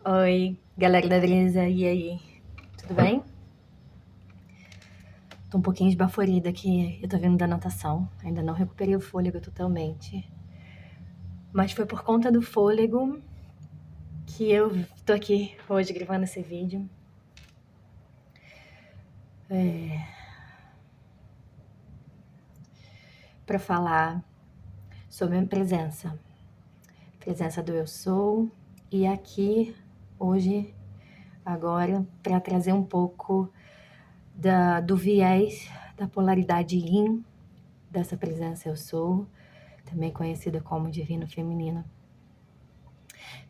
Oi, galera da Brisa, e aí? Tudo bem? Tô um pouquinho esbaforida aqui, eu tô vindo da natação, ainda não recuperei o fôlego totalmente. Mas foi por conta do fôlego que eu tô aqui hoje gravando esse vídeo. Pra falar sobre a presença do eu sou, e aqui hoje, agora, pra trazer um pouco do viés da polaridade yin dessa presença eu sou, também conhecida como divino feminino.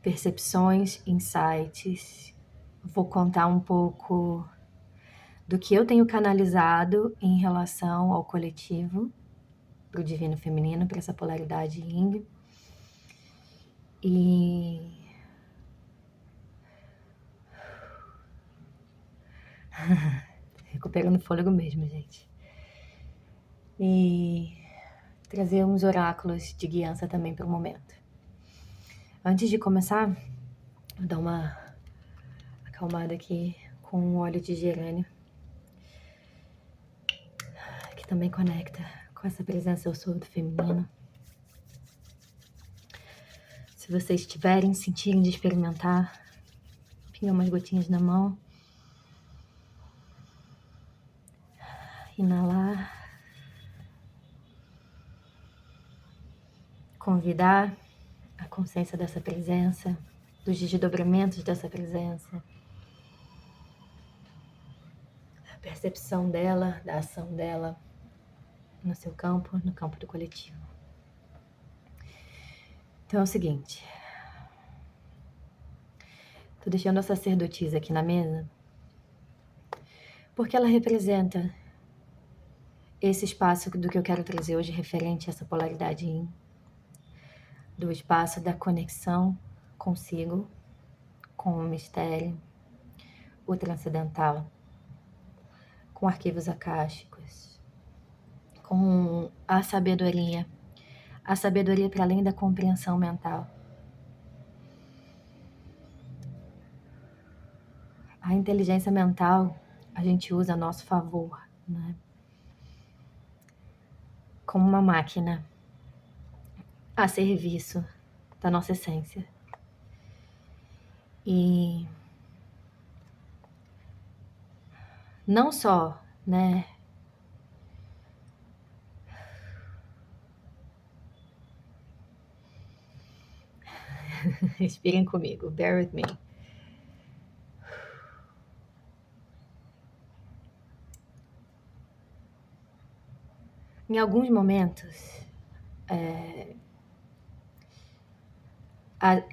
Percepções, insights. Vou contar um pouco do que eu tenho canalizado em relação ao coletivo, para o divino feminino, para essa polaridade yin. E recuperando fôlego mesmo, gente. E trazer uns oráculos de guiança também para o momento. Antes de começar, vou dar uma acalmada aqui com um óleo de gerânio, que também conecta com essa presença eu sou do feminino. Se vocês tiverem, sentirem de experimentar, pinga umas gotinhas na mão. Inalar. Convidar a consciência dessa presença, dos desdobramentos dessa presença, a percepção dela, da ação dela no seu campo, no campo do coletivo. Então é o seguinte, tô deixando a sacerdotisa aqui na mesa, porque ela representa esse espaço do que eu quero trazer hoje referente a essa polaridade yin, do espaço da conexão consigo, com o mistério, o transcendental, com arquivos akáshicos, com a sabedoria para além da compreensão mental. A inteligência mental a gente usa a nosso favor, né? Como uma máquina a serviço da nossa essência. E não só, né? Respirem comigo, bear with me. Em alguns momentos,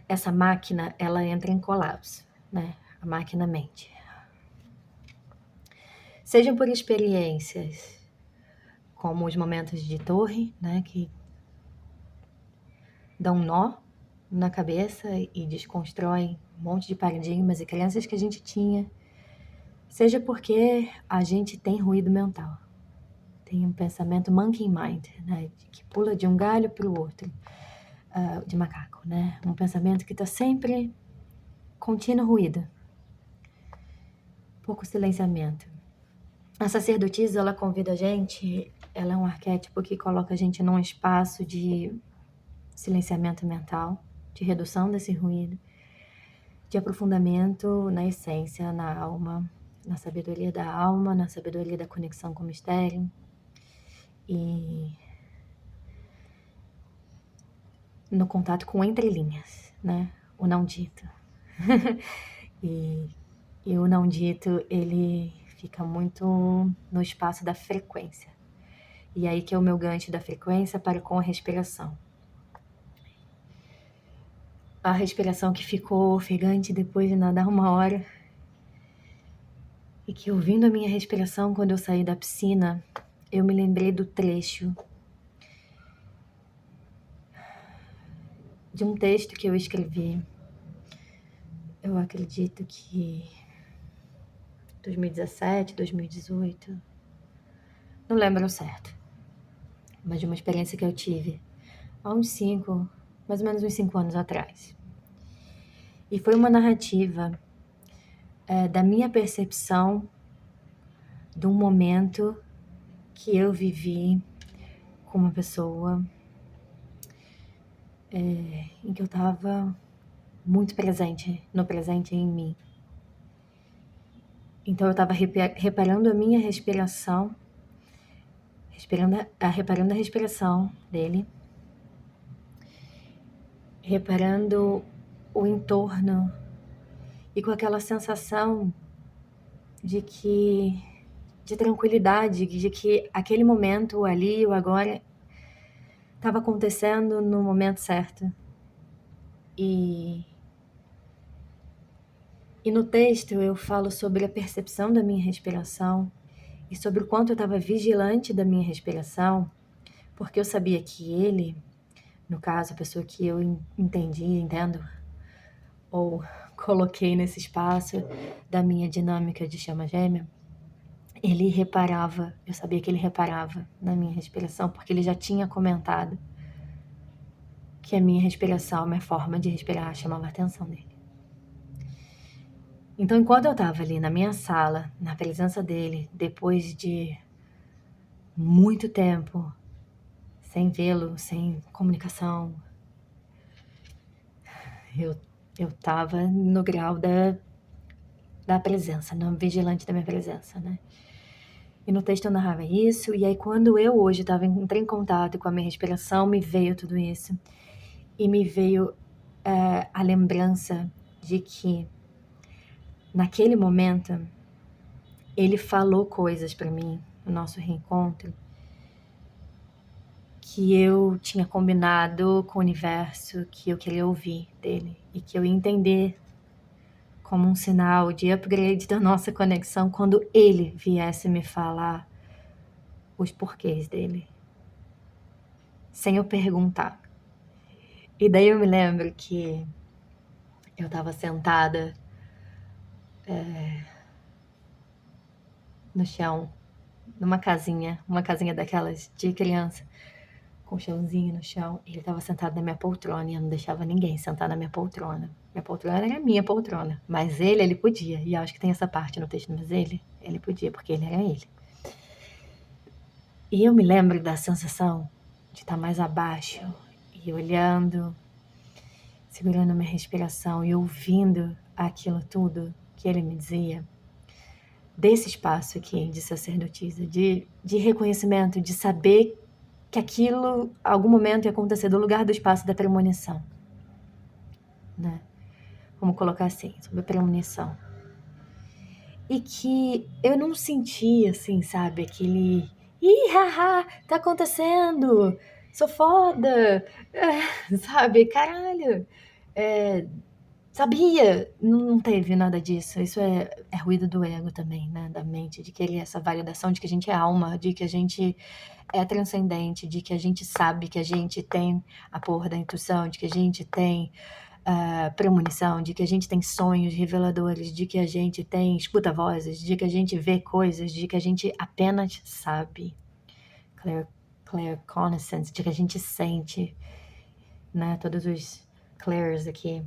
essa máquina, ela entra em colapso, né? A máquina mente. Sejam por experiências, como os momentos de torre, né? Que dão um nó na cabeça e desconstroem um monte de paradigmas e crenças que a gente tinha, seja porque a gente tem ruído mental. Tem um pensamento monkey mind, né? Que pula de um galho para o outro, de macaco, né? Um pensamento que está sempre contínuo ruído, pouco silenciamento. A sacerdotisa, ela convida a gente, ela é um arquétipo que coloca a gente num espaço de silenciamento mental, de redução desse ruído, de aprofundamento na essência, na alma, na sabedoria da alma, na sabedoria da conexão com o mistério e no contato com entrelinhas, né? O não dito. e o não dito, ele fica muito no espaço da frequência. E aí que é o meu gancho da frequência para com a respiração. A respiração que ficou ofegante depois de nadar 1 hora. E que ouvindo a minha respiração quando eu saí da piscina, eu me lembrei do trecho de um texto que eu escrevi. Eu acredito que 2017, 2018, não lembro certo, mas de uma experiência que eu tive há mais ou menos uns 5 anos atrás. E foi uma narrativa da minha percepção de um momento que eu vivi com uma pessoa em que eu estava muito presente, no presente em mim. Então eu estava reparando a minha respiração, reparando a respiração dele, reparando o entorno e com aquela sensação de tranquilidade, de que aquele momento, o ali, o agora, estava acontecendo no momento certo. E no texto eu falo sobre a percepção da minha respiração e sobre o quanto eu estava vigilante da minha respiração, porque eu sabia que ele, no caso, a pessoa que eu entendo, ou coloquei nesse espaço da minha dinâmica de chama gêmea, ele reparava, eu sabia que ele reparava na minha respiração, porque ele já tinha comentado que a minha respiração, a minha forma de respirar chamava a atenção dele. Então, enquanto eu estava ali na minha sala, na presença dele, depois de muito tempo sem vê-lo, sem comunicação, eu estava no grau da presença, no vigilante da minha presença, né? E no texto eu narrava isso, e aí quando eu hoje entrei em contato com a minha respiração, me veio tudo isso. E me veio a lembrança de que, naquele momento, ele falou coisas para mim, no nosso reencontro, que eu tinha combinado com o universo, que eu queria ouvir dele, e que eu ia entender como um sinal de upgrade da nossa conexão quando ele viesse me falar os porquês dele, sem eu perguntar. E daí eu me lembro que eu estava sentada no chão, numa casinha, uma casinha daquelas de criança, com um chãozinho no chão. Ele estava sentado na minha poltrona e eu não deixava ninguém sentar na minha poltrona. Minha poltrona era a minha poltrona, mas ele podia. E eu acho que tem essa parte no texto, mas ele podia, porque ele era ele. E eu me lembro da sensação de estar mais abaixo e olhando, segurando minha respiração e ouvindo aquilo tudo que ele me dizia. Desse espaço aqui de sacerdotisa, de reconhecimento, de saber que aquilo, algum momento ia acontecer, do lugar do espaço da premonição, né? Vamos colocar assim, sobre a premonição. E que eu não sentia, assim, sabe, aquele... Ih, haha, tá acontecendo, sou foda, sabe, caralho, sabia, não teve nada disso. Isso é ruído do ego também, né, da mente, de querer essa validação de que a gente é alma, de que a gente é transcendente, de que a gente sabe que a gente tem a porra da intuição, de que a gente tem premonição, de que a gente tem sonhos reveladores, de que a gente tem escuta-vozes, de que a gente vê coisas, de que a gente apenas sabe, claircognizance, de que a gente sente, né, todos os clairs aqui.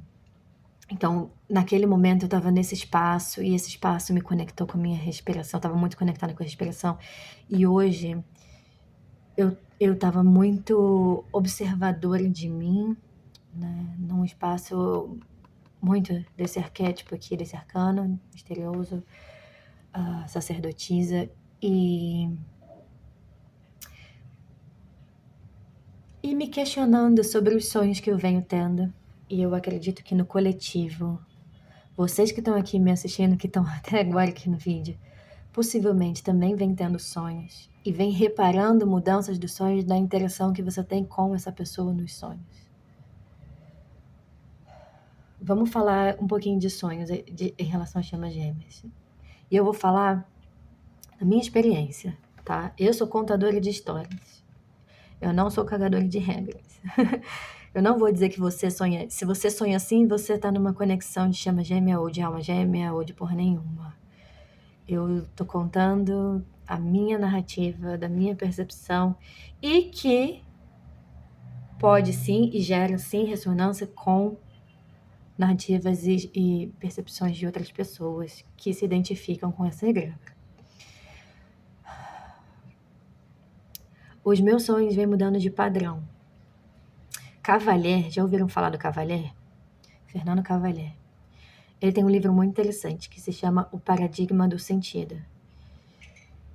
Então, naquele momento eu estava nesse espaço e esse espaço me conectou com a minha respiração, estava muito conectada com a respiração. E hoje eu estava muito observadora de mim, né, num espaço muito desse arquétipo aqui, desse arcano misterioso, sacerdotisa, e me questionando sobre os sonhos que eu venho tendo. E eu acredito que no coletivo, vocês que estão aqui me assistindo, que estão até agora aqui no vídeo, possivelmente também vem tendo sonhos e vem reparando mudanças dos sonhos, da interação que você tem com essa pessoa nos sonhos. Vamos falar um pouquinho de sonhos em relação às chamas gêmeas. E eu vou falar da minha experiência, tá? Eu sou contadora de histórias. Eu não sou cagadora de regras. Eu não vou dizer que você sonha... Se você sonha assim, você tá numa conexão de chama gêmea ou de alma gêmea ou de porra nenhuma. Eu tô contando a minha narrativa, da minha percepção, e que pode sim e gera sim ressonância com narrativas e percepções de outras pessoas que se identificam com essa egrégora. Os meus sonhos vêm mudando de padrão. Cavalier, já ouviram falar do Cavalier? Fernando Cavalier. Ele tem um livro muito interessante que se chama O Paradigma do Sentido,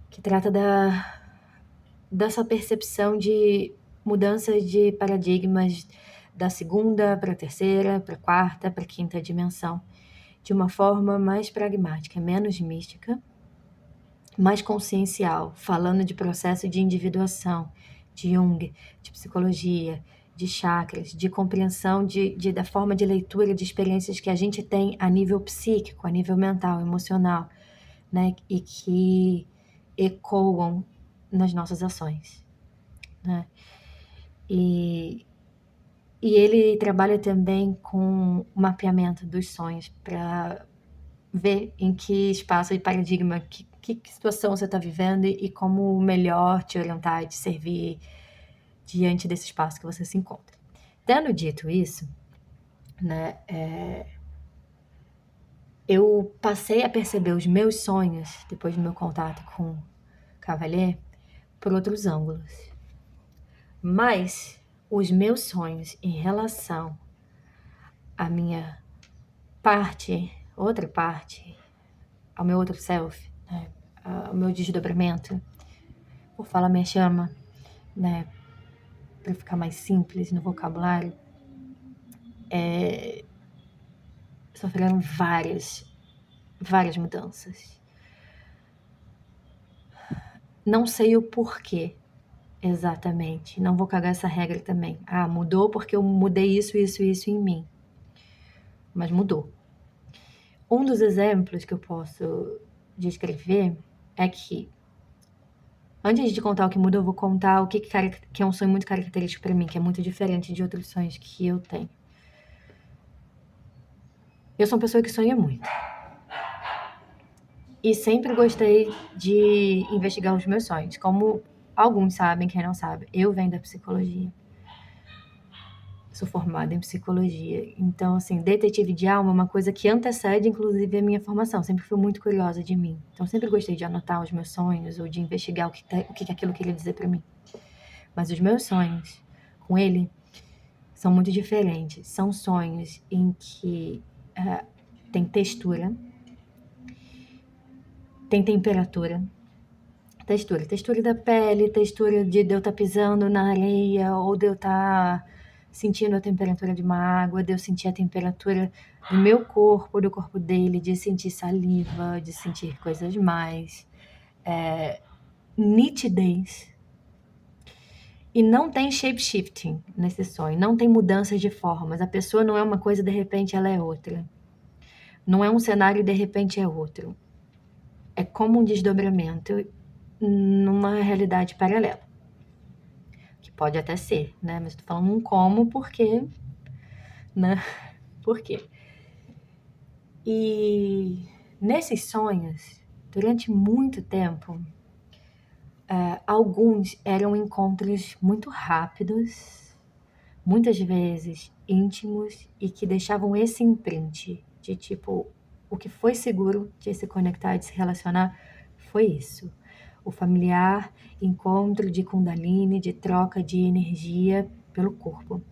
que trata dessa percepção de mudança de paradigmas da segunda para a terceira, para a quarta, para a quinta dimensão, de uma forma mais pragmática, menos mística, mais consciencial, falando de processo de individuação, de Jung, de psicologia, de chakras, de compreensão da forma de leitura de experiências que a gente tem a nível psíquico, a nível mental, emocional, né? E que ecoam nas nossas ações, né? E ele trabalha também com o mapeamento dos sonhos para ver em que espaço e paradigma, que situação você está vivendo e como melhor te orientar e te servir diante desse espaço que você se encontra. Tendo dito isso, né, eu passei a perceber os meus sonhos, depois do meu contato com Cavalier, por outros ângulos. Mas os meus sonhos em relação à minha outra parte, ao meu outro self, né, ao meu desdobramento, por falar minha chama, né, para ficar mais simples no vocabulário, sofreram várias mudanças. Não sei o porquê exatamente, não vou cagar essa regra também. Mudou porque eu mudei isso em mim. Mas mudou. Um dos exemplos que eu posso descrever é que, antes de contar o que mudou, eu vou contar o que é um sonho muito característico para mim, que é muito diferente de outros sonhos que eu tenho. Eu sou uma pessoa que sonha muito. E sempre gostei de investigar os meus sonhos. Como alguns sabem, quem não sabe, eu venho da psicologia. Sou formada em psicologia. Então, assim, detetive de alma é uma coisa que antecede, inclusive, a minha formação. Sempre fui muito curiosa de mim. Então, sempre gostei de anotar os meus sonhos ou de investigar o que aquilo queria dizer para mim. Mas os meus sonhos com ele são muito diferentes. São sonhos em que tem textura, tem temperatura, textura da pele, textura de eu estar pisando na areia, ou de eu estar sentindo a temperatura de uma água, de eu sentir a temperatura do meu corpo, do corpo dele, de sentir saliva, de sentir coisas mais. Nitidez. E não tem shape-shifting nesse sonho, não tem mudanças de formas. A pessoa não é uma coisa, de repente ela é outra. Não é um cenário e de repente é outro. É como um desdobramento numa realidade paralela. Que pode até ser, né? Mas tô falando um como porque, né? Por quê? E nesses sonhos, durante muito tempo, alguns eram encontros muito rápidos, muitas vezes íntimos, e que deixavam esse imprint de tipo, o que foi seguro de se conectar, de se relacionar, foi isso. O familiar encontro de Kundalini, de troca de energia pelo corpo.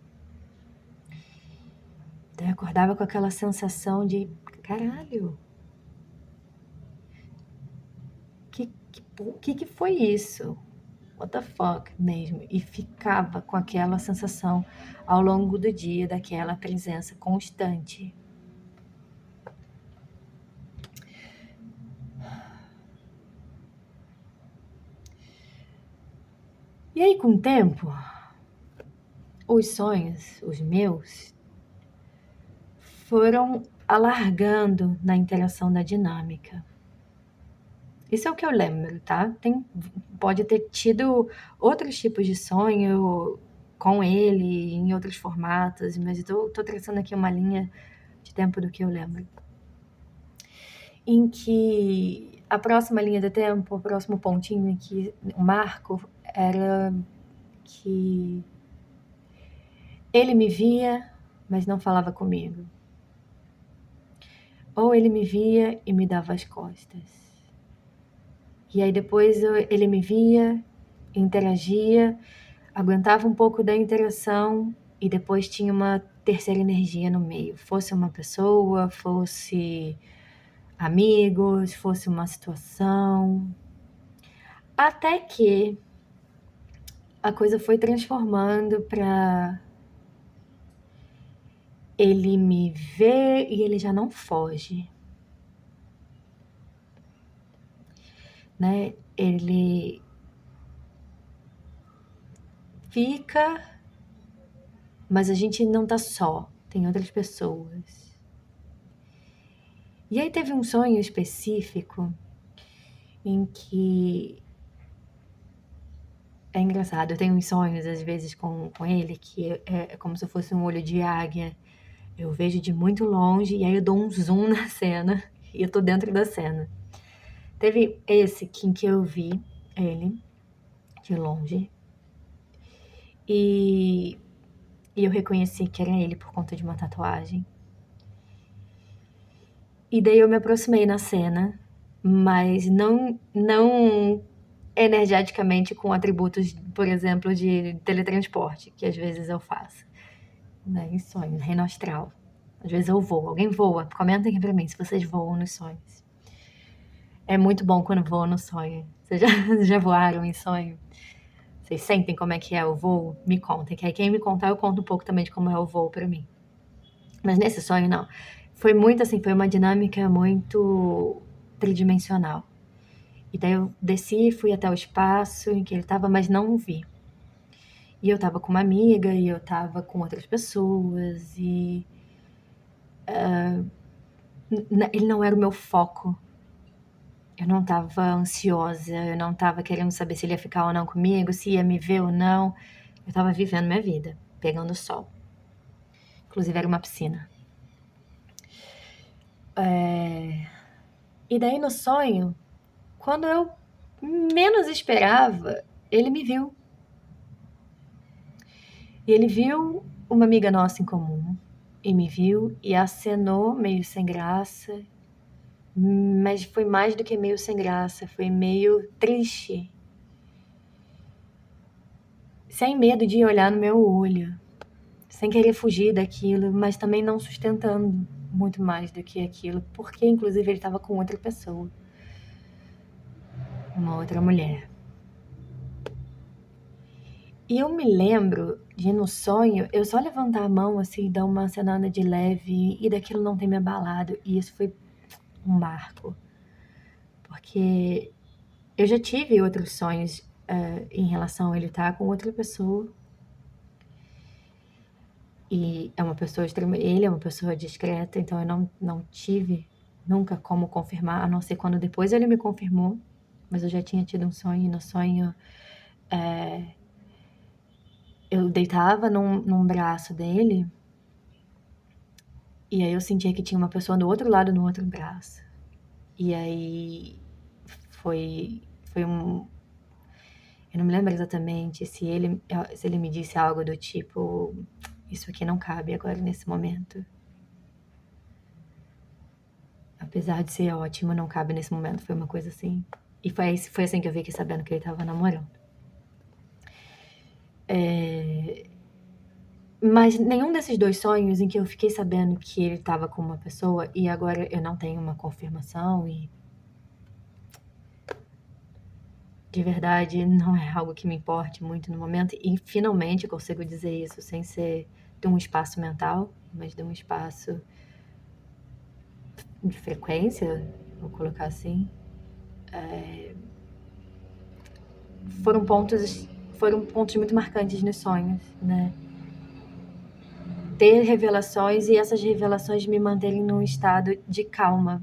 Então eu acordava com aquela sensação de, caralho, o que foi isso? What the fuck mesmo? E ficava com aquela sensação ao longo do dia, daquela presença constante. E aí, com o tempo, os sonhos, os meus, foram alargando na interação da dinâmica. Isso é o que eu lembro, tá? Pode ter tido outros tipos de sonho com ele, em outros formatos, mas eu tô traçando aqui uma linha de tempo do que eu lembro. Em que a próxima linha do tempo, o próximo pontinho aqui, o marco, era que ele me via, mas não falava comigo. ou ele me via e me dava as costas. E aí depois ele me via, interagia, aguentava um pouco da interação e depois tinha uma terceira energia no meio. Fosse uma pessoa, fosse amigos, fosse uma situação. Até que a coisa foi transformando para ele me ver e ele já não foge, né? Ele fica, mas a gente não tá só, tem outras pessoas. E aí teve um sonho específico em que é engraçado, eu tenho uns sonhos às vezes com ele que é como se fosse um olho de águia. Eu vejo de muito longe e aí eu dou um zoom na cena e eu tô dentro da cena. Teve esse em que eu vi ele de longe e eu reconheci que era ele por conta de uma tatuagem. E daí eu me aproximei na cena, mas não energeticamente com atributos, por exemplo, de teletransporte, que às vezes eu faço, né, em sonhos, reino astral. Às vezes eu voo, alguém voa, comentem aqui pra mim se vocês voam nos sonhos. É muito bom quando voam no sonho. Vocês já voaram em sonho? Vocês sentem como é que é o voo? Me contem, que aí quem me contar eu conto um pouco também de como é o voo pra mim. Mas nesse sonho não. Foi muito assim, foi uma dinâmica muito tridimensional. E daí eu desci, fui até o espaço em que ele estava, mas não o vi. E eu estava com uma amiga, e eu estava com outras pessoas, e ele não era o meu foco. Eu não estava ansiosa, eu não estava querendo saber se ele ia ficar ou não comigo, se ia me ver ou não. Eu estava vivendo minha vida, pegando sol. Inclusive era uma piscina. E daí no sonho, quando eu menos esperava, ele me viu. E ele viu uma amiga nossa em comum, e me viu e acenou meio sem graça, mas foi mais do que meio sem graça, foi meio triste, sem medo de olhar no meu olho, sem querer fugir daquilo, mas também não sustentando muito mais do que aquilo, porque inclusive ele estava com outra pessoa, uma outra mulher. E eu me lembro de no sonho, eu só levantar a mão assim, dar uma acenada de leve e daquilo não ter me abalado, e isso foi um marco, porque eu já tive outros sonhos em relação a ele estar com outra pessoa. E é uma pessoa ele é uma pessoa discreta, então eu não tive nunca como confirmar, a não ser quando depois ele me confirmou. Mas eu já tinha tido um sonho, e no sonho eu deitava num braço dele, e aí eu sentia que tinha uma pessoa do outro lado no outro braço. E aí foi um. Eu não me lembro exatamente se ele me disse algo do tipo: isso aqui não cabe agora nesse momento. Apesar de ser ótimo, não cabe nesse momento. Foi uma coisa assim. E foi assim que eu fiquei sabendo que ele tava namorando. Mas nenhum desses dois sonhos em que eu fiquei sabendo que ele tava com uma pessoa e agora eu não tenho uma confirmação e de verdade não é algo que me importe muito no momento, e finalmente eu consigo dizer isso sem ser de um espaço mental, mas de um espaço de frequência, vou colocar assim. Foram pontos muito marcantes nos sonhos, né? Ter revelações e essas revelações me manterem num estado de calma.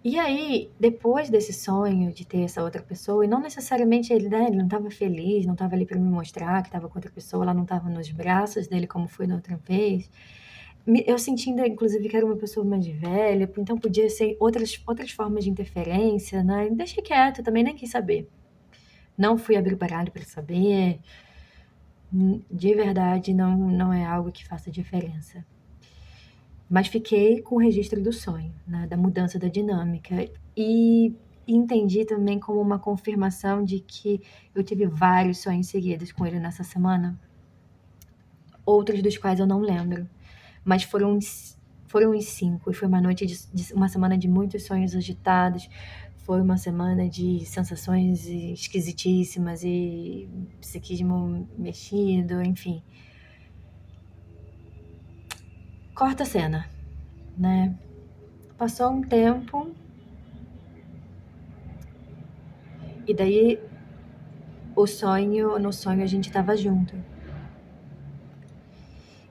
E aí, depois desse sonho de ter essa outra pessoa, e não necessariamente ele, né, ele não estava feliz, não estava ali para me mostrar que estava com outra pessoa, ela não estava nos braços dele como foi da outra vez. Eu sentindo, inclusive, que era uma pessoa mais velha, então podia ser outras formas de interferência, né? Deixei quieto, também nem quis saber. Não fui abrir o baralho para saber. De verdade, não é algo que faça diferença. Mas fiquei com o registro do sonho, né, da mudança da dinâmica. E entendi também como uma confirmação de que eu tive vários sonhos seguidos com ele nessa semana, outros dos quais eu não lembro, mas foram os 5, e foi uma noite uma semana de muitos sonhos agitados, foi uma semana de sensações esquisitíssimas e psiquismo mexido, enfim. Corta a cena, né? Passou um tempo e daí no sonho a gente tava junto.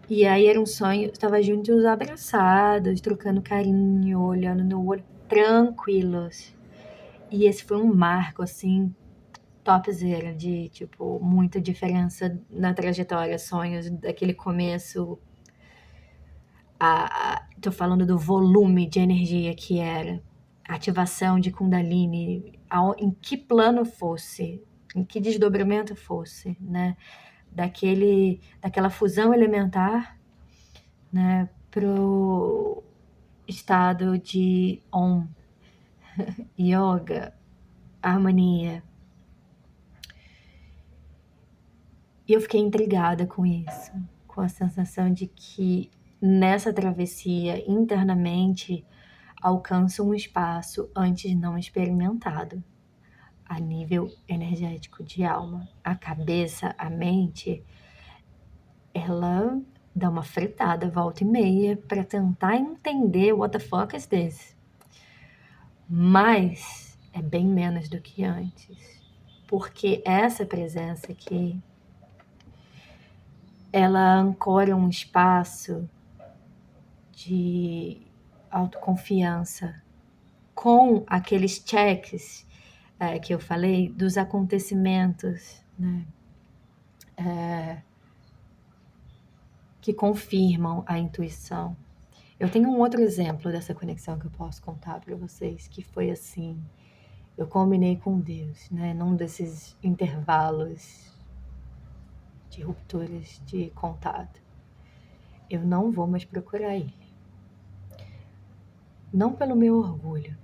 E aí era um sonho, tava juntos abraçados, trocando carinho, olhando no olho, tranquilos. E esse foi um marco, assim, topzera de, tipo, muita diferença na trajetória, sonhos daquele começo. Tô falando do volume de energia que era, ativação de Kundalini, em que plano fosse, em que desdobramento fosse, né? Daquela fusão elementar, né, pro estado de Om, yoga, harmonia. E eu fiquei intrigada com isso, com a sensação de que nessa travessia internamente alcanço um espaço antes não experimentado, a nível energético de alma. A cabeça, a mente, ela dá uma fritada volta e meia para tentar entender what the fuck is this. Mas é bem menos do que antes, porque essa presença aqui, ela ancora um espaço de autoconfiança com aqueles checks que eu falei dos acontecimentos, né, que confirmam a intuição. Eu tenho um outro exemplo dessa conexão que eu posso contar para vocês, que foi assim, eu combinei com Deus, né, num desses intervalos de rupturas de contato. Eu não vou mais procurar ele. Não pelo meu orgulho.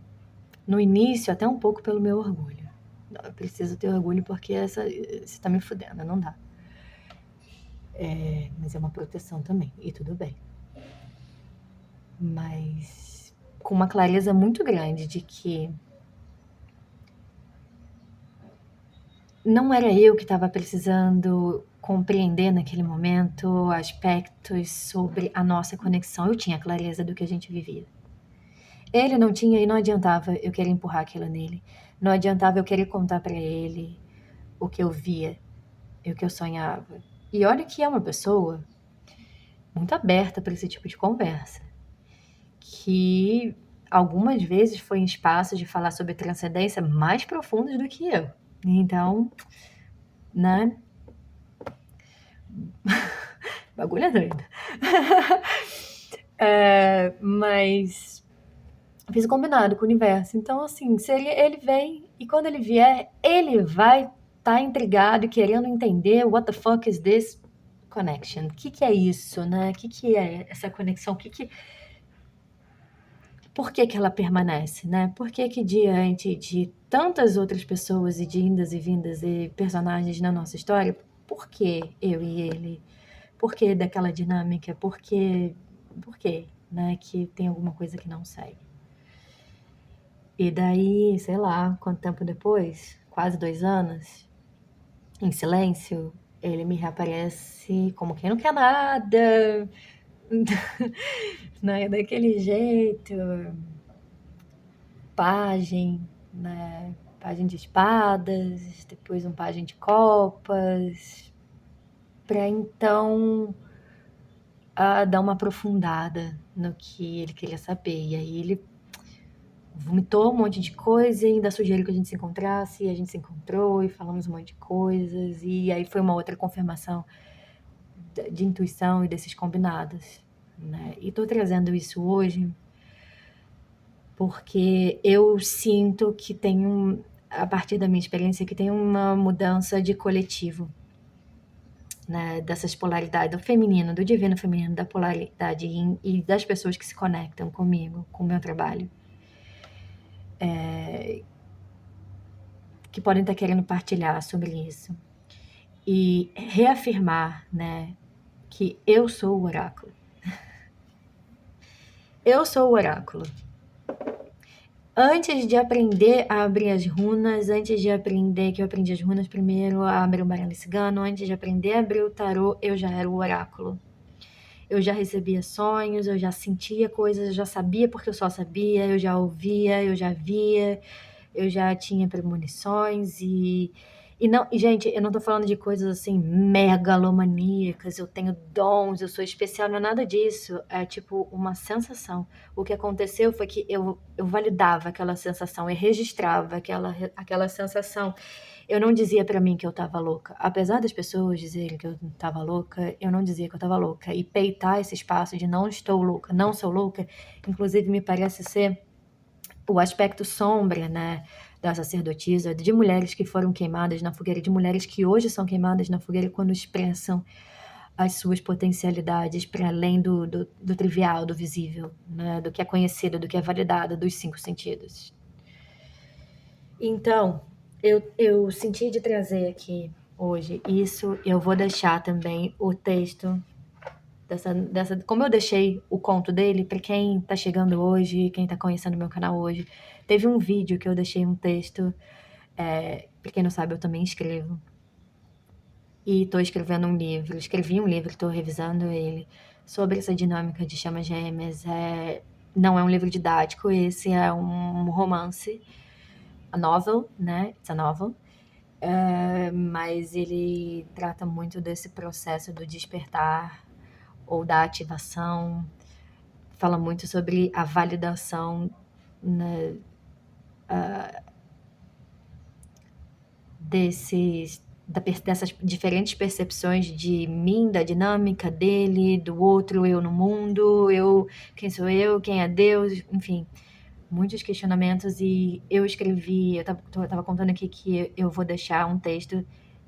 No início, até um pouco pelo meu orgulho. Eu preciso ter orgulho porque você tá me fudendo, não dá. Mas é uma proteção também, e tudo bem. Mas com uma clareza muito grande de que não era eu que estava precisando compreender naquele momento aspectos sobre a nossa conexão. Eu tinha clareza do que a gente vivia. Ele não tinha e não adiantava eu querer empurrar aquilo nele. Não adiantava eu querer contar para ele o que eu via e o que eu sonhava. E olha que é uma pessoa muito aberta para esse tipo de conversa, que algumas vezes foi em espaços de falar sobre transcendência mais profundos do que eu. Então, né? Bagulho é doido. Mas fiz um combinado com o universo. Então, assim, se ele vem e quando ele vier, ele vai estar intrigado e querendo entender what the fuck is this connection? O que é isso, né? O que é essa conexão? Por que ela permanece, né? Por que diante de tantas outras pessoas e de indas e vindas e personagens na nossa história, por que eu e ele? Por que daquela dinâmica? Por que, né? Que tem alguma coisa que não segue. E daí, sei lá, quanto tempo depois, quase 2 anos, em silêncio, ele me reaparece como quem não quer nada, né? Daquele jeito, pajem, né? Pajem de espadas, depois um pajem de copas, para então dar uma aprofundada no que ele queria saber. E aí ele vomitou um monte de coisa e ainda sugeriu que a gente se encontrasse, e a gente se encontrou e falamos um monte de coisas, e aí foi uma outra confirmação de intuição e desses combinados, né? E tô trazendo isso hoje porque eu sinto que tem a partir da minha experiência, que tem uma mudança de coletivo. né, dessas polaridades, do feminino, do divino feminino, da polaridade yin e das pessoas que se conectam comigo, com o meu trabalho, que podem estar querendo partilhar sobre isso. E reafirmar, né, que eu sou o oráculo. Eu sou o oráculo. Antes de aprender a abrir as runas, antes de aprender, que eu aprendi as runas primeiro, a abrir o baralho cigano, antes de aprender a abrir o tarô, eu já era o oráculo. Eu já recebia sonhos, eu já sentia coisas, eu já sabia porque eu só sabia, eu já ouvia, eu já via, eu já tinha premonições e não, e gente, eu não tô falando de coisas assim megalomaníacas, eu tenho dons, eu sou especial, não é nada disso, é tipo uma sensação. O que aconteceu foi que eu validava aquela sensação, eu registrava aquela sensação. Eu não dizia pra mim que eu tava louca. Apesar das pessoas dizerem que eu tava louca, eu não dizia que eu tava louca. E peitar esse espaço de não estou louca, não sou louca, inclusive me parece ser o aspecto sombra, né, da sacerdotisa, de mulheres que foram queimadas na fogueira, de mulheres que hoje são queimadas na fogueira quando expressam as suas potencialidades para além do trivial, do visível, né, do que é conhecido, do que é validado, dos 5 sentidos. Então, eu senti de trazer aqui hoje isso, eu vou deixar também o texto como eu deixei o conto dele, para quem tá chegando hoje, quem tá conhecendo meu canal hoje, teve um vídeo que eu deixei um texto, para quem não sabe, eu também escrevo. E tô escrevendo um livro, escrevi um livro, tô revisando ele, sobre essa dinâmica de chamas gêmeas. Não é um livro didático, esse é um romance, a novel, né? It's a novel. Mas ele trata muito desse processo do despertar ou da ativação, fala muito sobre a validação, né, dessas diferentes percepções de mim, da dinâmica dele, do outro, eu no mundo, quem sou eu, quem é Deus, enfim, muitos questionamentos. E eu escrevi, eu tava contando aqui que eu vou deixar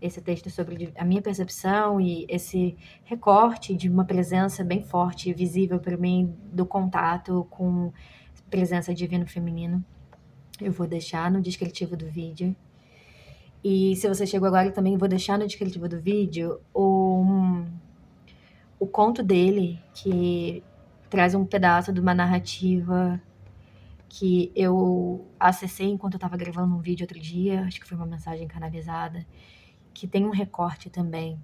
esse texto sobre a minha percepção e esse recorte de uma presença bem forte, visível para mim, do contato com presença divino feminino. Eu vou deixar no descritivo do vídeo. E se você chegou agora, eu também vou deixar no descritivo do vídeo o conto dele, que traz um pedaço de uma narrativa que eu acessei enquanto eu estava gravando um vídeo outro dia, acho que foi uma mensagem canalizada, que tem um recorte também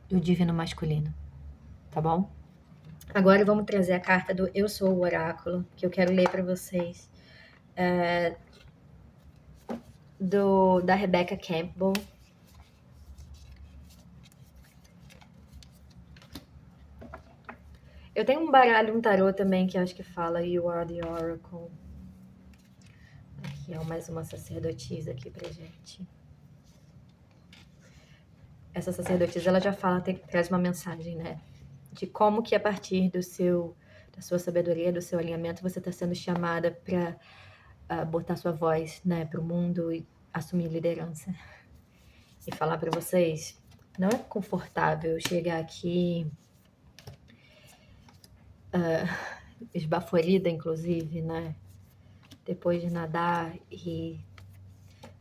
do divino masculino, tá bom? Agora vamos trazer a carta do Eu Sou o Oráculo, que eu quero ler para vocês, da Rebecca Campbell. Eu tenho um baralho, um tarô também, que acho que fala You Are the Oracle. Aqui, ó, mais uma sacerdotisa aqui pra gente. Essa sacerdotisa, ela já fala, traz uma mensagem, né? De como que a partir da sua sabedoria, do seu alinhamento, você está sendo chamada para botar sua voz, né, pro mundo e assumir liderança. E falar para vocês, não é confortável chegar aqui esbaforida, inclusive, né? Depois de nadar e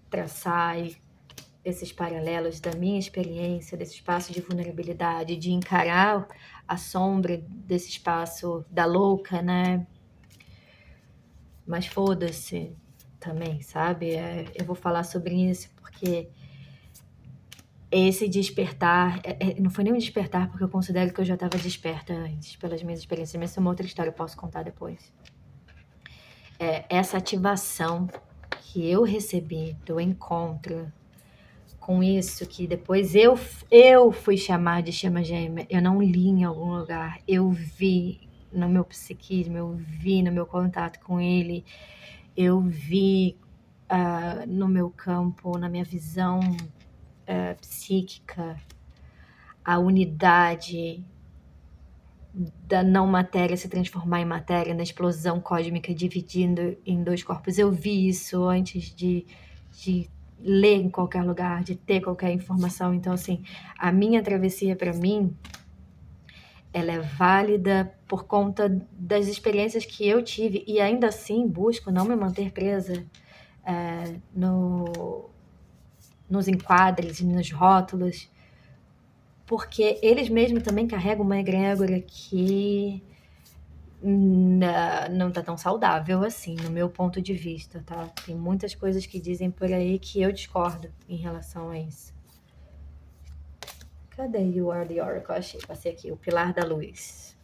traçar esses paralelos da minha experiência, desse espaço de vulnerabilidade, de encarar a sombra desse espaço da louca, né? Mas foda-se também, sabe? Eu vou falar sobre isso porque esse despertar, não foi nem um despertar, porque eu considero que eu já estava desperta antes, pelas minhas experiências, mas isso é uma outra história, eu posso contar depois. Essa ativação que eu recebi do encontro com isso, que depois eu fui chamar de chama gêmea, eu não li em algum lugar, eu vi no meu psiquismo, eu vi no meu contato com ele, eu vi no meu campo, na minha visão psíquica, a unidade da não matéria se transformar em matéria, na explosão cósmica dividindo em 2 corpos. Eu vi isso antes de ler em qualquer lugar, de ter qualquer informação. Então, assim, a minha travessia para mim, ela é válida por conta das experiências que eu tive e ainda assim busco não me manter presa nos enquadres e nos rótulos, porque eles mesmos também carregam uma egrégora que não tá tão saudável assim, no meu ponto de vista, tá? Tem muitas coisas que dizem por aí que eu discordo em relação a isso. Cadê You Are the Oracle? Achei, passei aqui, o Pilar da Luz.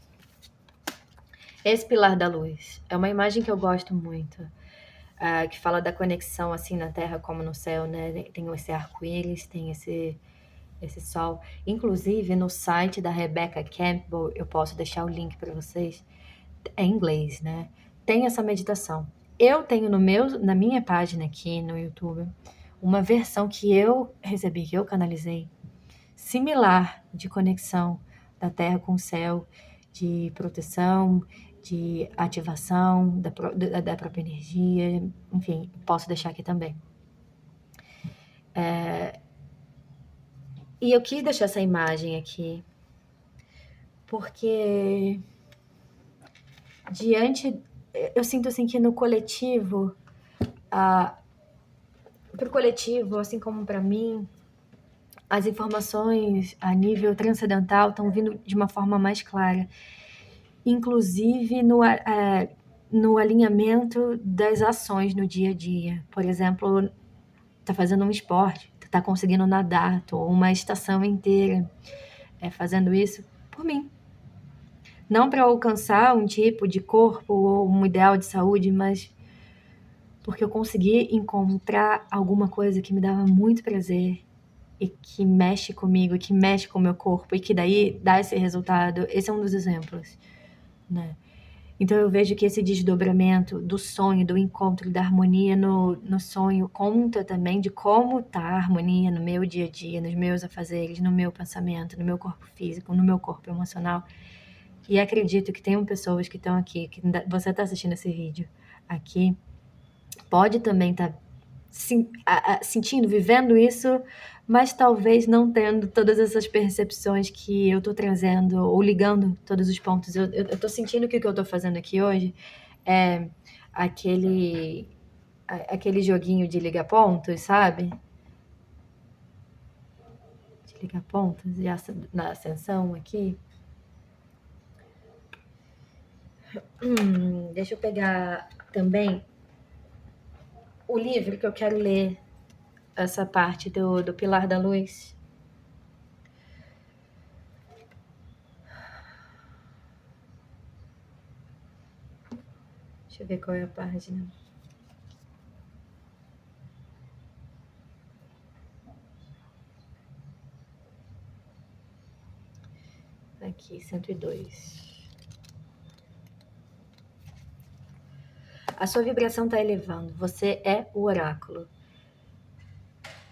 Esse Pilar da Luz é uma imagem que eu gosto muito, que fala da conexão assim na Terra como no céu, né? Tem esse arco-íris, tem esse sol. Inclusive, no site da Rebecca Campbell, eu posso deixar o link para vocês, é em inglês, né? Tem essa meditação. Eu tenho na minha página aqui no YouTube, uma versão que eu recebi, que eu canalizei, similar de conexão da Terra com o céu, de proteção, de ativação da própria energia, enfim, posso deixar aqui também. E eu quis deixar essa imagem aqui, porque eu sinto assim que no coletivo, para o coletivo, assim como para mim, as informações a nível transcendental estão vindo de uma forma mais clara, inclusive no alinhamento das ações no dia a dia. Por exemplo, tá fazendo um esporte, tá conseguindo nadar, tô uma estação inteira fazendo isso por mim. Não para alcançar um tipo de corpo ou um ideal de saúde, mas porque eu consegui encontrar alguma coisa que me dava muito prazer e que mexe comigo, e que mexe com o meu corpo, e que daí dá esse resultado. Esse é um dos exemplos, né? Então eu vejo que esse desdobramento do sonho, do encontro, da harmonia no sonho, conta também de como tá a harmonia no meu dia a dia, nos meus afazeres, no meu pensamento, no meu corpo físico, no meu corpo emocional. E acredito que tenham pessoas que estão aqui, que você está assistindo esse vídeo aqui, pode também estar sentindo, vivendo isso, mas talvez não tendo todas essas percepções que eu estou trazendo, ou ligando todos os pontos. Eu estou sentindo que o que eu estou fazendo aqui hoje é aquele joguinho de ligar pontos, sabe? De ligar pontos, na ascensão aqui. Deixa eu pegar também o livro que eu quero ler, essa parte do Pilar da Luz. Deixa eu ver qual é a página. Aqui, 102. A sua vibração está elevando. Você é o oráculo.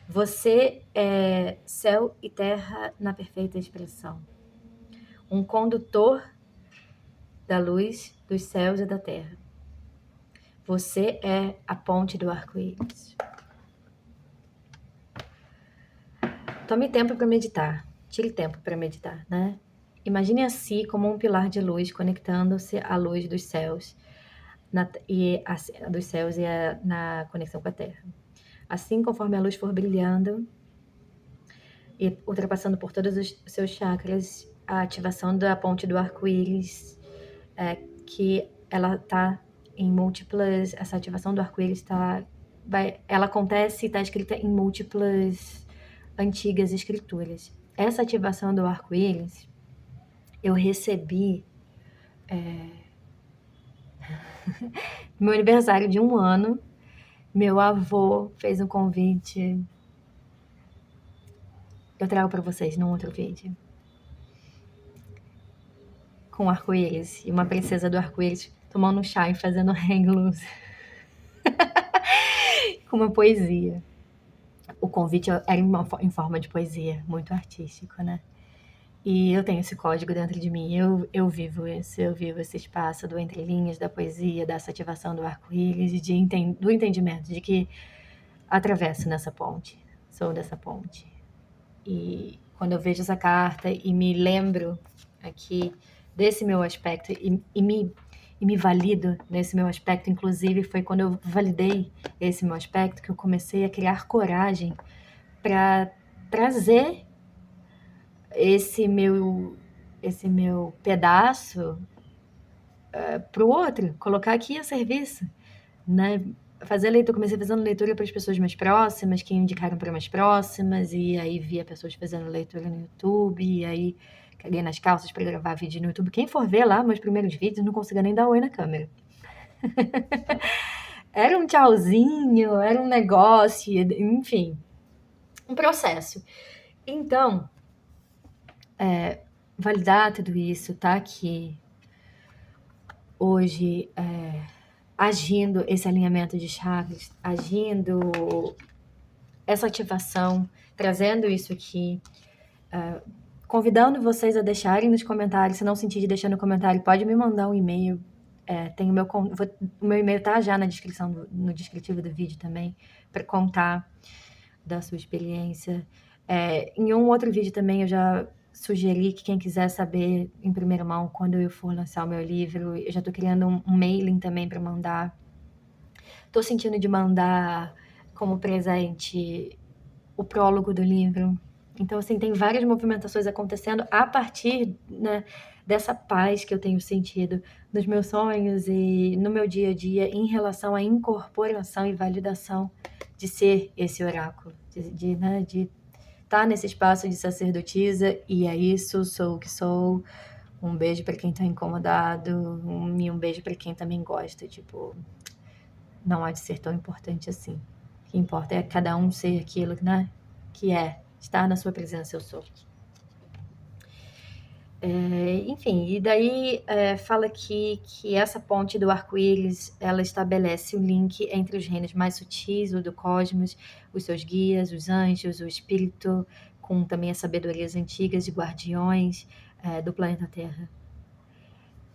Você é céu e terra na perfeita expressão. Um condutor da luz dos céus e da terra. Você é a ponte do arco-íris. Tome tempo para meditar. Tire tempo para meditar, né? Imagine a si como um pilar de luz conectando-se à luz dos céus na conexão com a terra. Assim, conforme a luz for brilhando e ultrapassando por todos os seus chakras, a ativação da ponte do arco-íris, que ela está em múltiplas, essa ativação do arco-íris ela acontece e está escrita em múltiplas antigas escrituras. Essa ativação do arco-íris, eu recebi no meu aniversário de 1 ano. Meu avô fez um convite. Eu trago para vocês num outro vídeo. Com arco-íris e uma princesa do arco-íris tomando um chá e fazendo hang loose. Com uma poesia. O convite era em forma de poesia, muito artístico, né? E eu tenho esse código dentro de mim, eu vivo isso, eu vivo esse espaço do entre linhas, da poesia, dessa ativação do arco-íris, do entendimento de que atravesso nessa ponte, sou dessa ponte. E quando eu vejo essa carta e me lembro aqui desse meu aspecto e me valido nesse meu aspecto, inclusive foi quando eu validei esse meu aspecto que eu comecei a criar coragem para trazer esse meu pedaço para o outro, colocar aqui a serviço, né? Fazer leitura, comecei fazendo leitura para as pessoas mais próximas, que indicaram para mais próximas, e aí via pessoas fazendo leitura no YouTube, e aí caguei nas calças para gravar vídeo no YouTube. Quem for ver lá meus primeiros vídeos não conseguia nem dar oi na câmera. Era um tchauzinho, era um negócio, enfim, um processo. Então, validar tudo isso, tá aqui hoje, agindo esse alinhamento de chakras, agindo essa ativação, trazendo isso aqui, convidando vocês a deixarem nos comentários. Se não sentir de deixar no comentário, pode me mandar um e-mail. Tem o meu e-mail tá já na descrição, no descritivo do vídeo também, para contar da sua experiência. Em um outro vídeo também eu já sugeri que quem quiser saber em primeira mão quando eu for lançar o meu livro, eu já estou criando um mailing também para mandar. Estou sentindo de mandar como presente o prólogo do livro. Então, assim, tem várias movimentações acontecendo a partir, né, dessa paz que eu tenho sentido nos meus sonhos e no meu dia a dia em relação à incorporação e validação de ser esse oráculo, de estar nesse espaço de sacerdotisa, e é isso, sou o que sou. Um beijo para quem tá incomodado, e um beijo para quem também gosta, tipo, não há de ser tão importante assim. O que importa é cada um ser aquilo, né, que é estar na sua presença, eu sou. Enfim, e daí fala aqui que essa ponte do arco-íris, ela estabelece o link entre os reinos mais sutis, o do cosmos, os seus guias, os anjos, o espírito, com também as sabedorias antigas de guardiões do planeta Terra.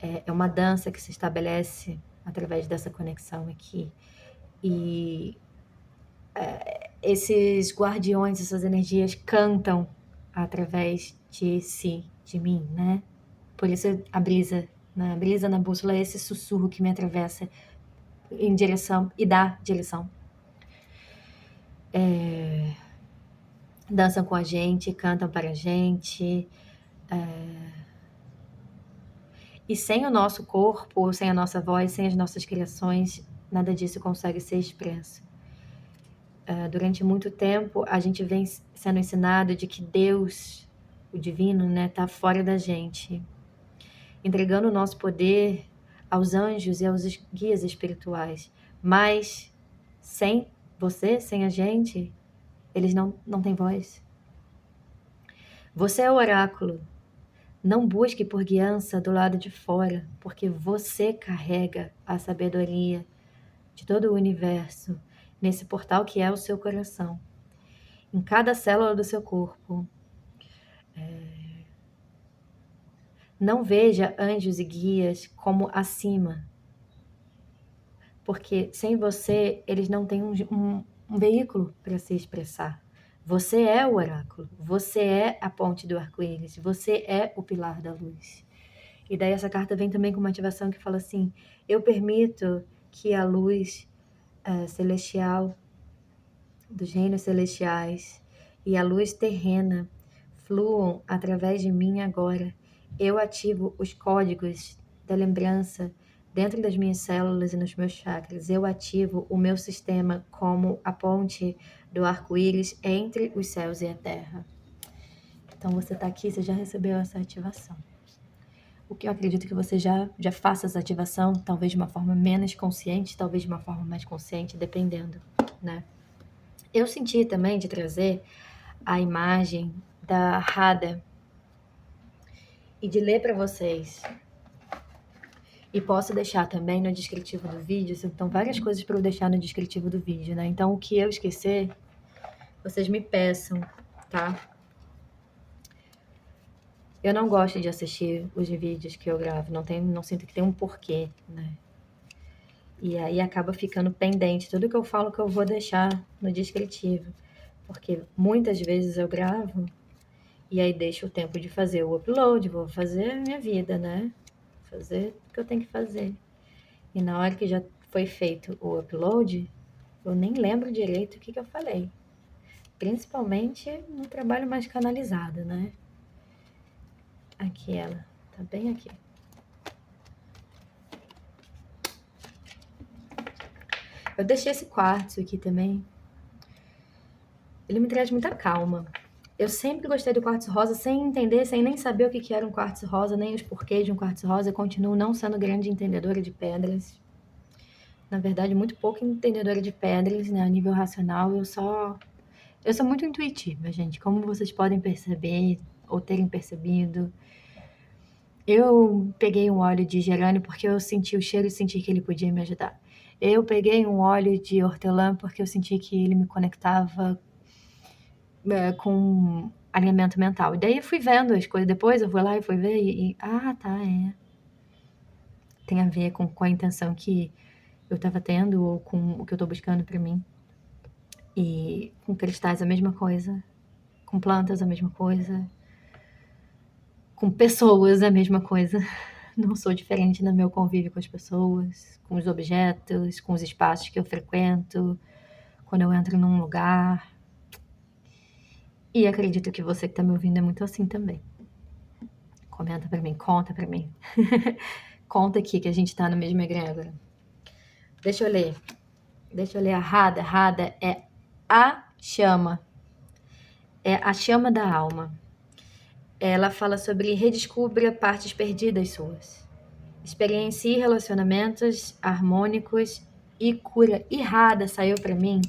É uma dança que se estabelece através dessa conexão aqui. E esses guardiões, essas energias cantam através de si, de mim, né? Por isso a brisa na bússola é esse sussurro que me atravessa em direção e dá direção. Dançam com a gente, cantam para a gente. E sem o nosso corpo, sem a nossa voz, sem as nossas criações, nada disso consegue ser expresso. Durante muito tempo, a gente vem sendo ensinado de que Deus, o divino, né, tá fora da gente, entregando o nosso poder aos anjos e aos guias espirituais. Mas sem você, sem a gente, eles não têm voz. Você é o oráculo. Não busque por guiança do lado de fora, porque você carrega a sabedoria de todo o universo nesse portal que é o seu coração. Em cada célula do seu corpo. Não veja anjos e guias como acima, porque sem você eles não têm um veículo para se expressar. Você é o oráculo, você é a ponte do arco-íris, você é o pilar da luz. E daí essa carta vem também com uma ativação que fala assim: eu permito que a luz celestial, dos reinos celestiais, e a luz terrena fluam através de mim agora. Eu ativo os códigos da lembrança dentro das minhas células e nos meus chakras. Eu ativo o meu sistema como a ponte do arco-íris entre os céus e a terra. Então você está aqui, você já recebeu essa ativação. O que eu acredito que você já faça essa ativação, talvez de uma forma menos consciente, talvez de uma forma mais consciente, dependendo, né? Eu senti também de trazer a imagem da Radha e de ler para vocês. E posso deixar também no descritivo do vídeo, então várias coisas para eu deixar no descritivo do vídeo, né? Então o que eu esquecer, vocês me peçam, tá? Eu não gosto de assistir os vídeos que eu gravo, não sinto que tem um porquê, né? E aí acaba ficando pendente tudo que eu falo que eu vou deixar no descritivo. Porque muitas vezes eu gravo e aí deixo o tempo de fazer o upload, vou fazer a minha vida, né? Fazer o que eu tenho que fazer. E na hora que já foi feito o upload, eu nem lembro direito o que eu falei. Principalmente no trabalho mais canalizado, né? Aqui ela, tá bem aqui. Eu deixei esse quartzo aqui também. Ele me traz muita calma. Eu sempre gostei do quartzo rosa sem entender, sem nem saber o que era um quartzo rosa, nem os porquês de um quartzo rosa. Eu continuo não sendo grande entendedora de pedras. Na verdade, muito pouco entendedora de pedras, né? A nível racional, eu sou muito intuitiva, gente. Como vocês podem perceber ou terem percebido. Eu peguei um óleo de gerânio porque eu senti o cheiro e senti que ele podia me ajudar. Eu peguei um óleo de hortelã porque eu senti que ele me conectava com alinhamento mental. E daí eu fui vendo as coisas. Depois eu fui lá e fui ver tá, tem a ver com a intenção que eu estava tendo ou com o que eu estou buscando para mim. E com cristais a mesma coisa, com plantas a mesma coisa, com pessoas a mesma coisa. Não sou diferente no meu convívio com as pessoas, com os objetos, com os espaços que eu frequento, quando eu entro num lugar. E acredito que você que tá me ouvindo é muito assim também. Comenta pra mim, conta pra mim. Conta aqui que a gente tá no mesmo egrégora. Deixa eu ler a Rada. Rada é a chama. É a chama da alma. Ela fala sobre redescubra partes perdidas suas. Experiencie relacionamentos harmônicos e cura. E Rada saiu pra mim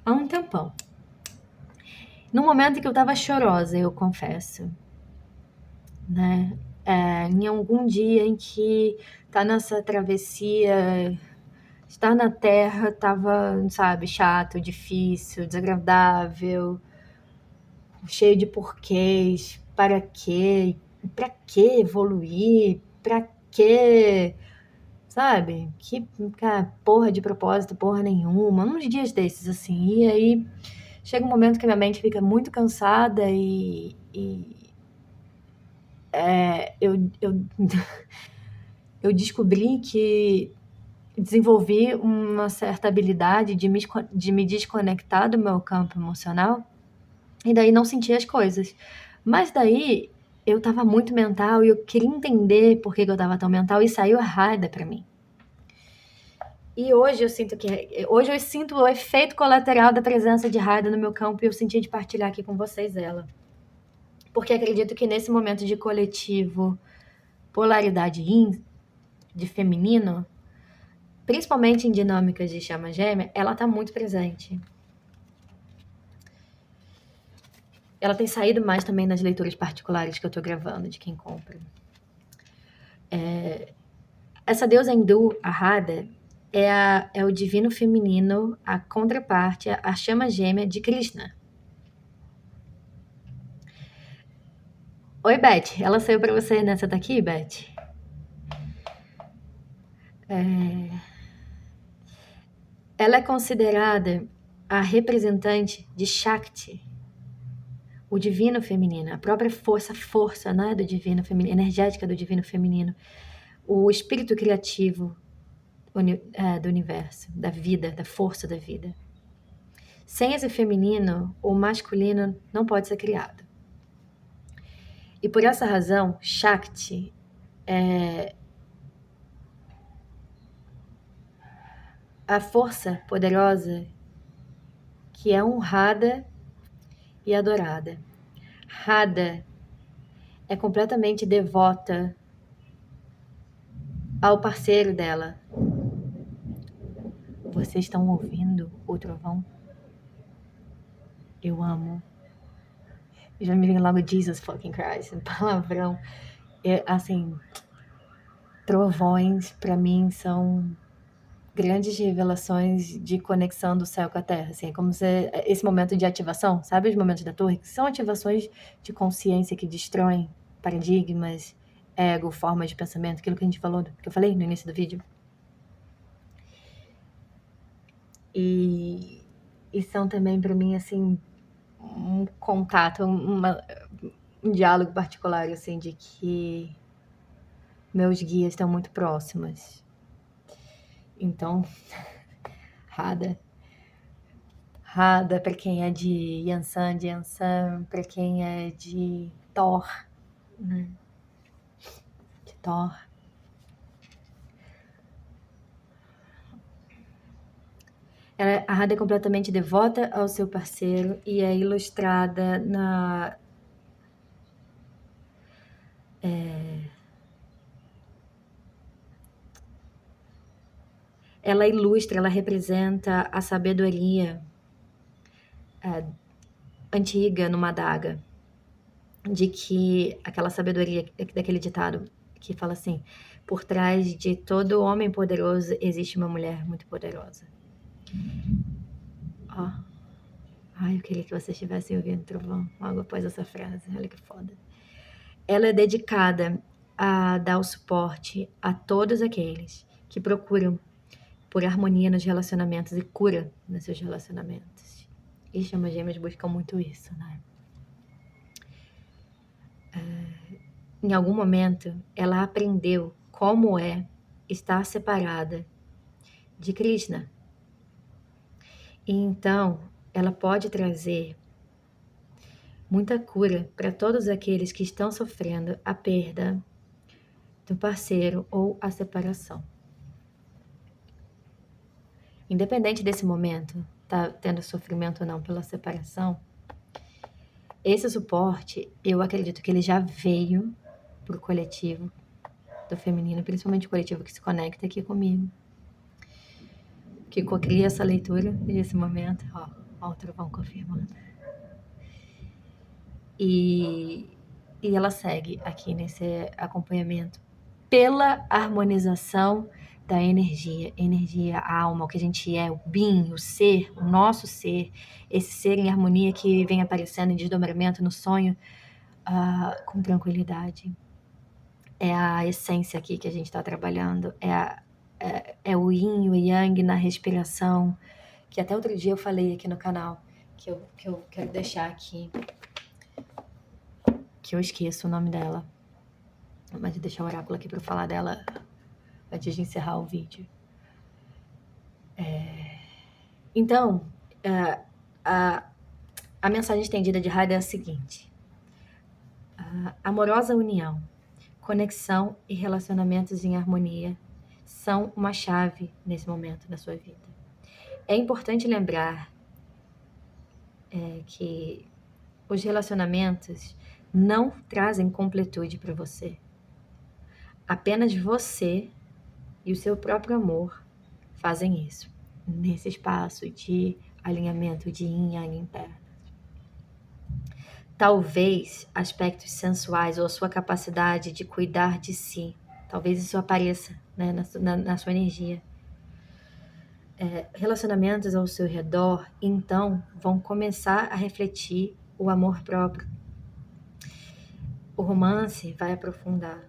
há um tempão. No momento em que eu tava chorosa, eu confesso, né? Em algum dia em que tá nessa travessia, estar na Terra tava, sabe, chato, difícil, desagradável, cheio de porquês, para quê? Pra que evoluir? Pra que, sabe? Que porra de propósito, porra nenhuma. Uns dias desses, assim. E aí chega um momento que a minha mente fica muito cansada e eu descobri que desenvolvi uma certa habilidade de me desconectar do meu campo emocional e daí não sentir as coisas. Mas daí eu tava muito mental e eu queria entender por que eu tava tão mental e saiu errada pra mim. E hoje eu sinto o efeito colateral da presença de Raida no meu campo e eu senti de partilhar aqui com vocês ela. Porque acredito que nesse momento de coletivo, polaridade yin, de feminino, principalmente em dinâmicas de chama gêmea, ela tá muito presente. Ela tem saído mais também nas leituras particulares que eu tô gravando, de quem compra. Essa deusa hindu, a Radha, é o divino feminino, a contraparte, a chama gêmea de Krishna. Oi, Beth. Ela saiu pra você, né? Você tá aqui, Beth? Ela é considerada a representante de Shakti, o divino feminino, a própria força, né, do divino feminino, energética do divino feminino, o espírito criativo do universo, da vida, da força da vida. Sem esse feminino, o masculino não pode ser criado. E por essa razão, Shakti é a força poderosa que é honrada e adorada. Radha é completamente devota ao parceiro dela. Vocês estão ouvindo o trovão? Eu amo. Já me vem logo Jesus fucking Christ, palavrão. Assim, trovões pra mim são grandes revelações de conexão do céu com a terra, assim, é como se esse momento de ativação, sabe os momentos da torre, que são ativações de consciência que destroem paradigmas, ego, formas de pensamento, aquilo que a gente falou, que eu falei no início do vídeo. E são também para mim, assim, um contato, um diálogo particular, assim, de que meus guias estão muito próximos. Então, Rada para quem é de Yansan, para quem é de Thor, né? De Thor. A Rada é completamente devota ao seu parceiro e é ilustrada na... Ela ilustra, ela representa a sabedoria antiga numa adaga. De que aquela sabedoria daquele ditado que fala assim: por trás de todo homem poderoso existe uma mulher muito poderosa. Ó. Ai, eu queria que vocês estivessem ouvindo trovão logo após essa frase. Olha que foda. Ela é dedicada a dar o suporte a todos aqueles que procuram por harmonia nos relacionamentos e cura nos seus relacionamentos. E Chamas Gêmeas buscam muito isso, né? Em algum momento, ela aprendeu como é estar separada de Krishna. E então, ela pode trazer muita cura para todos aqueles que estão sofrendo a perda do parceiro ou a separação. Independente desse momento, tá tendo sofrimento ou não pela separação, esse suporte, eu acredito que ele já veio pro coletivo do feminino, principalmente o coletivo que se conecta aqui comigo, que cocria essa leitura nesse momento. Ó o trovão confirmando. E ela segue aqui nesse acompanhamento pela harmonização da energia, a alma, o que a gente é, o being, o ser, o nosso ser, esse ser em harmonia que vem aparecendo em desdobramento no sonho, com tranquilidade. É a essência aqui que a gente está trabalhando, é o yin e o yang na respiração, que até outro dia eu falei aqui no canal, que eu quero deixar aqui, que eu esqueço o nome dela, mas vou deixar o oráculo aqui para falar dela antes de encerrar o vídeo. Então, a mensagem estendida de Rada é a seguinte: amorosa união, conexão e relacionamentos em harmonia são uma chave nesse momento da sua vida. É importante lembrar que os relacionamentos não trazem completude para você. Apenas você e o seu próprio amor fazem isso, nesse espaço de alinhamento de yin e yang interno. Talvez aspectos sensuais ou a sua capacidade de cuidar de si, talvez isso apareça, né, na sua energia. Relacionamentos ao seu redor, então, vão começar a refletir o amor próprio. O romance vai aprofundar.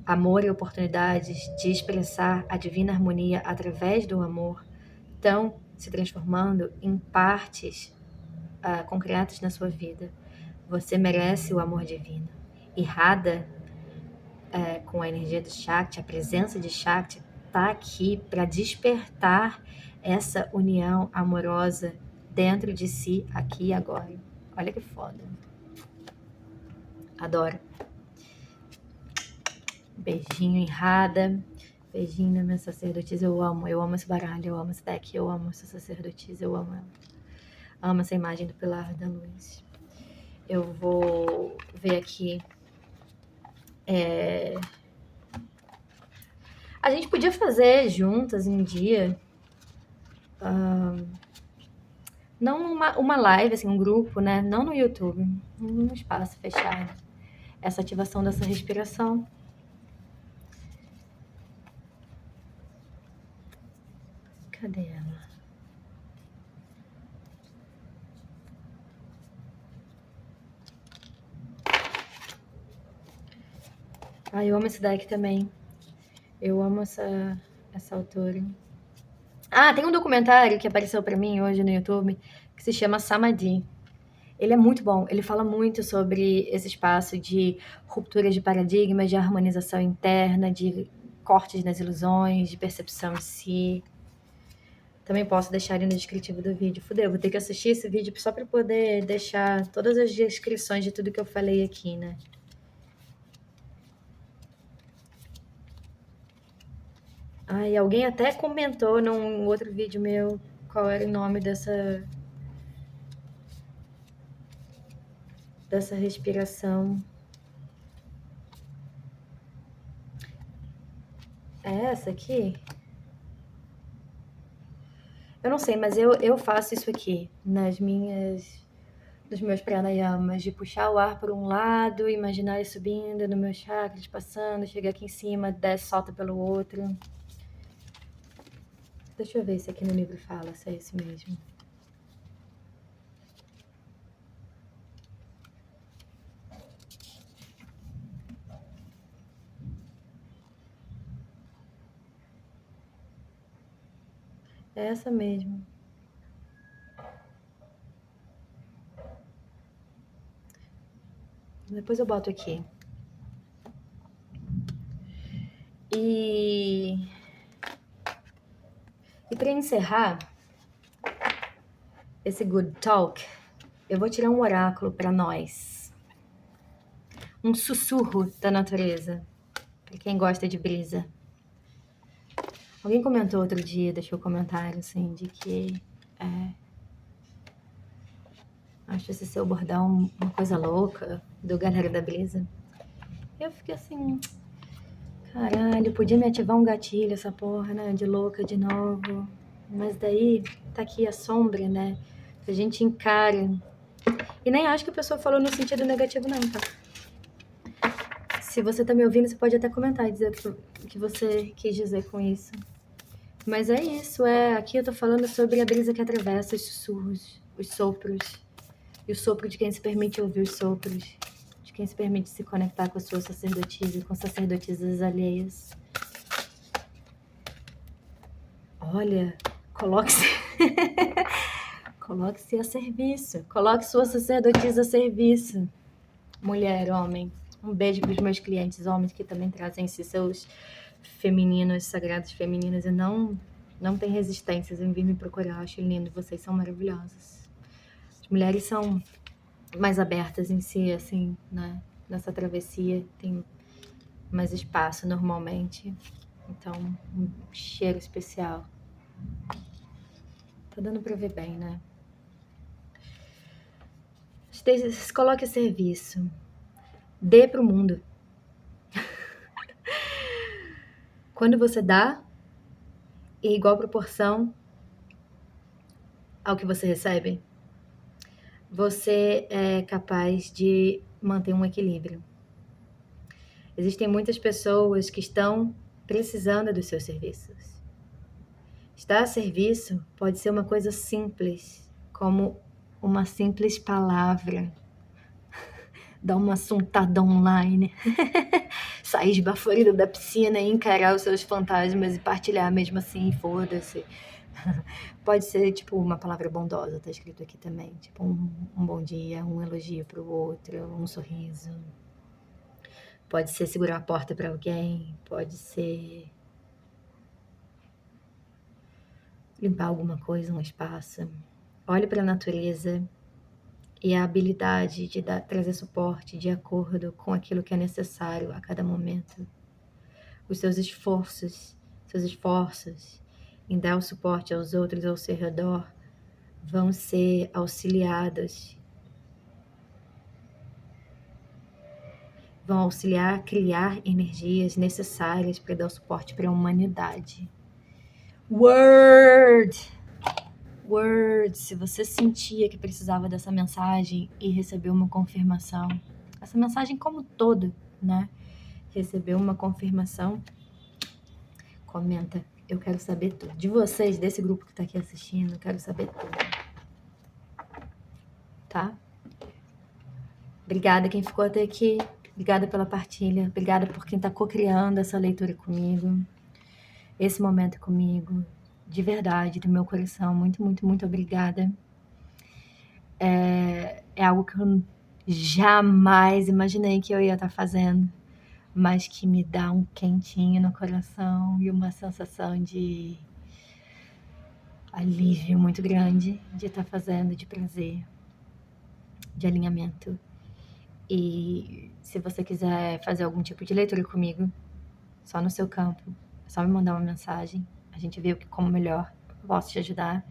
Amor e oportunidades de expressar a divina harmonia através do amor estão se transformando em partes concretas na sua vida. Você merece o amor divino. E Rada, com a energia do Shakti, a presença de Shakti, está aqui para despertar essa união amorosa dentro de si, aqui e agora. Olha que foda. Adoro. Beijinho em Rada. Beijinho na minha sacerdotisa. Eu amo esse baralho, eu amo esse deck, eu amo essa sacerdotisa, eu amo ela. Amo essa imagem do Pilar da Luz. Eu vou ver aqui. A gente podia fazer juntas um dia. Não uma live, assim, um grupo, né? Não no YouTube. Num espaço fechado. Essa ativação dessa respiração. Cadê ela? Eu amo esse deck também. Eu amo essa autora. Ah, tem um documentário que apareceu pra mim hoje no YouTube que se chama Samadhi. Ele é muito bom, ele fala muito sobre esse espaço de ruptura de paradigmas, de harmonização interna, de cortes nas ilusões, de percepção em si. Também posso deixar ele no descritivo do vídeo. Fudeu, vou ter que assistir esse vídeo só para poder deixar todas as descrições de tudo que eu falei aqui, né? Ai, alguém até comentou num outro vídeo meu qual era o nome dessa respiração. É essa aqui? Eu não sei, mas eu faço isso aqui nos meus pranayamas, de puxar o ar por um lado, imaginar ele subindo no meus chakras, passando, chega aqui em cima, desce, solta pelo outro. Deixa eu ver se aqui no livro fala, se é isso mesmo. É essa mesmo. Depois eu boto aqui. E para encerrar esse good talk, eu vou tirar um oráculo para nós. Um sussurro da natureza, para quem gosta de brisa. Alguém comentou outro dia, deixou um comentário assim, de que acho esse seu bordão uma coisa louca, do Galera da Brisa. Eu fiquei assim, caralho, podia me ativar um gatilho essa porra, né, de louca de novo. Mas daí tá aqui a sombra, né, a gente encara. E nem acho que a pessoa falou no sentido negativo não, tá? Se você tá me ouvindo, você pode até comentar e dizer o que você quis dizer com isso. Mas é isso, aqui eu tô falando sobre a brisa que atravessa os sussurros, os sopros, e o sopro de quem se permite ouvir os sopros, de quem se permite se conectar com a sua sacerdotisa, com sacerdotisas alheias. Olha, coloque-se coloque-se a serviço, coloque sua sacerdotisa a serviço. Mulher, homem, um beijo para os meus clientes homens que também trazem seus femininos, sagrados femininos, e não tem resistências em vir me procurar. Eu acho lindo, vocês são maravilhosas. As mulheres são mais abertas em si, assim, né? Nessa travessia tem mais espaço normalmente. Então, um cheiro especial. Tá dando pra ver bem, né? Se coloque a serviço. Dê pro mundo. Quando você dá, em igual proporção ao que você recebe, você é capaz de manter um equilíbrio. Existem muitas pessoas que estão precisando dos seus serviços. Estar a serviço pode ser uma coisa simples, como uma simples palavra. Dar uma assuntada online. Sair esbaforido da piscina e encarar os seus fantasmas e partilhar mesmo assim, foda-se. Pode ser, tipo, uma palavra bondosa, tá escrito aqui também. Tipo, um bom dia, um elogio pro outro, um sorriso. Pode ser segurar a porta para alguém, pode ser limpar alguma coisa, um espaço. Olhe para a natureza e a habilidade de trazer suporte de acordo com aquilo que é necessário a cada momento. Os seus esforços em dar o suporte aos outros ao seu redor vão ser auxiliados, vão auxiliar a criar energias necessárias para dar o suporte para a humanidade. Word, se você sentia que precisava dessa mensagem e recebeu uma confirmação, essa mensagem como todo, né? Recebeu uma confirmação, comenta. Eu quero saber tudo. De vocês, desse grupo que tá aqui assistindo, eu quero saber tudo. Tá? Obrigada quem ficou até aqui. Obrigada pela partilha. Obrigada por quem tá co-criando essa leitura comigo. Esse momento comigo. de verdade, do meu coração, muito, muito, muito obrigada. É algo que eu jamais imaginei que eu ia estar fazendo, mas que me dá um quentinho no coração e uma sensação de alívio muito grande de estar fazendo, de prazer, de alinhamento. E se você quiser fazer algum tipo de leitura comigo, só no seu campo, é só me mandar uma mensagem. A gente vê como melhor eu posso te ajudar.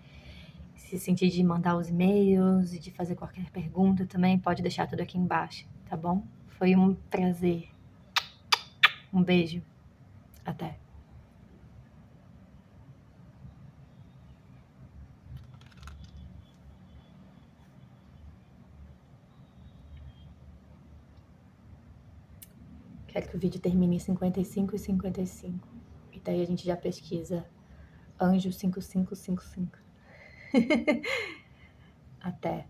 Se sentir de mandar os e-mails e de fazer qualquer pergunta também, pode deixar tudo aqui embaixo, tá bom? Foi um prazer. Um beijo. Até. Quero que o vídeo termine em 55 e 55. E daí a gente já pesquisa Anjo 5555. Até.